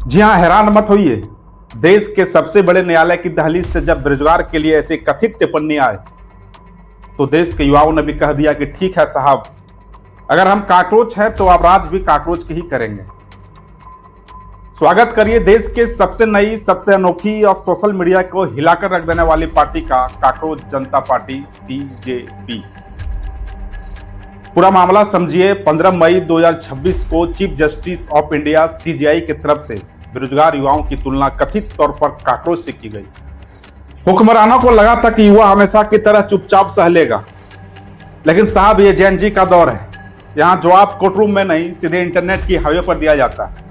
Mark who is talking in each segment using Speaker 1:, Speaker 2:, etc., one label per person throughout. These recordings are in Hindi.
Speaker 1: जी हाँ, हैरान मत होइए। देश के सबसे बड़े न्यायालय की दहलीज से जब बेरोजगार के लिए ऐसी कथित टिप्पणी आए तो देश के युवाओं ने भी कह दिया कि ठीक है साहब, अगर हम काकरोच हैं तो अब राज भी काकरोच की ही करेंगे। स्वागत करिए देश के सबसे नई, सबसे अनोखी और सोशल मीडिया को हिलाकर रख देने वाली पार्टी का, काकरोच जनता पार्टी सीजेपी। पूरा मामला समझिए। 15 मई 2026 को chief justice of India CJI की तरफ से बेरोजगार युवाओं की तुलना कथित तौर पर काकरोच से की गई। हुक्मरानों को लगा था कि युवा हमेशा की तरह चुपचाप सह लेगा, लेकिन साहब ये जैन जी का दौर है। यहाँ जवाब कोर्टरूम में नहीं, सीधे इंटरनेट की हाईवे पर दिया जाता है।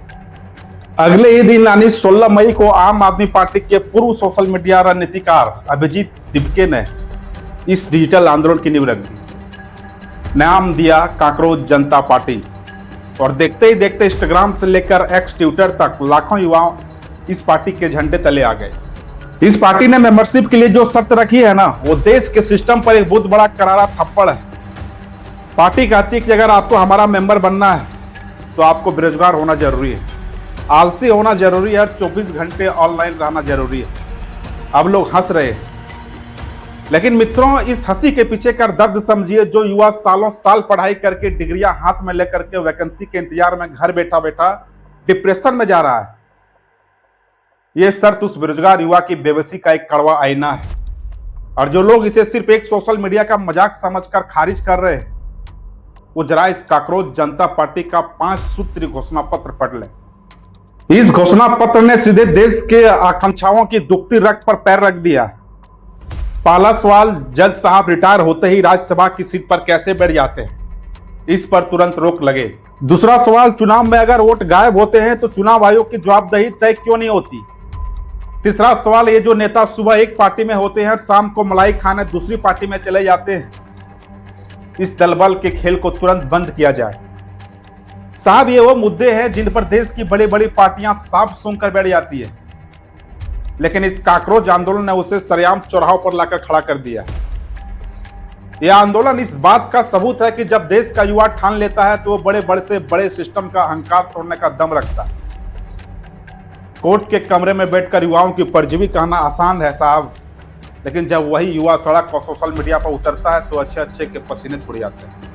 Speaker 1: अगले ही दिन यानी 16 मई को आम आदमी पार्टी के पूर्व सोशल मीडिया रणनीतिकार अभिजीत दिपके ने इस डिजिटल आंदोलन की नींव रख दी। नाम दिया काकरोच जनता पार्टी, और देखते ही देखते इंस्टाग्राम से लेकर एक्स ट्विटर तक लाखों युवा इस पार्टी के झंडे तले आ गए। इस पार्टी ने मेंबरशिप के लिए जो शर्त रखी है ना, वो देश के सिस्टम पर एक बहुत बड़ा करारा थप्पड़ है। पार्टी कहती है कि अगर आपको हमारा मेंबर बनना है तो आपको बेरोजगार होना जरूरी है, आलसी होना जरूरी है और 24 घंटे ऑनलाइन रहना जरूरी है। अब लोग हंस रहे हैं, लेकिन मित्रों, इस हंसी के पीछे का दर्द समझिए। जो युवा सालों साल पढ़ाई करके डिग्रियां हाथ में लेकर के वैकेंसी के इंतजार में घर बैठा बैठा डिप्रेशन में जा रहा है, यह शर्त उस बेरोजगार युवा की बेबसी का एक कड़वा आईना है। और जो लोग इसे सिर्फ एक सोशल मीडिया का मजाक समझकर खारिज कर रहे हैं, वो जरा इस काकरोच जनता पार्टी का 5 सूत्री घोषणा पत्र पढ़ लें। इस घोषणा पत्र ने सीधे देश के आकांक्षाओं की दुखती रग पर पैर रख दिया। पहला सवाल, जज साहब रिटायर होते ही राज्यसभा की सीट पर कैसे बैठ जाते हैं, इस पर तुरंत रोक लगे। दूसरा सवाल, चुनाव में अगर वोट गायब होते हैं तो चुनाव आयोग की जवाबदेही तय क्यों नहीं होती। तीसरा सवाल, ये जो नेता सुबह एक पार्टी में होते हैं और शाम को मलाई खाने दूसरी पार्टी में चले जाते हैं, इस दलबल के खेल को तुरंत बंद किया जाए। साहब, ये वो मुद्दे हैं जिन पर देश की बड़ी बड़ी पार्टियां साफ सूंघकर बैठ जाती है, लेकिन इस काकरोच आंदोलन ने उसे सरेआम चौराहों पर लाकर खड़ा कर दिया। यह आंदोलन इस बात का सबूत है कि जब देश का युवा ठान लेता है तो वो बड़े बड़े से बड़े सिस्टम का अहंकार तोड़ने का दम रखता है। कोर्ट के कमरे में बैठकर युवाओं की परजीवी कहना आसान है साहब, लेकिन जब वही युवा सड़क और सोशल मीडिया पर उतरता है तो अच्छे अच्छे के पसीने छूट जाते हैं।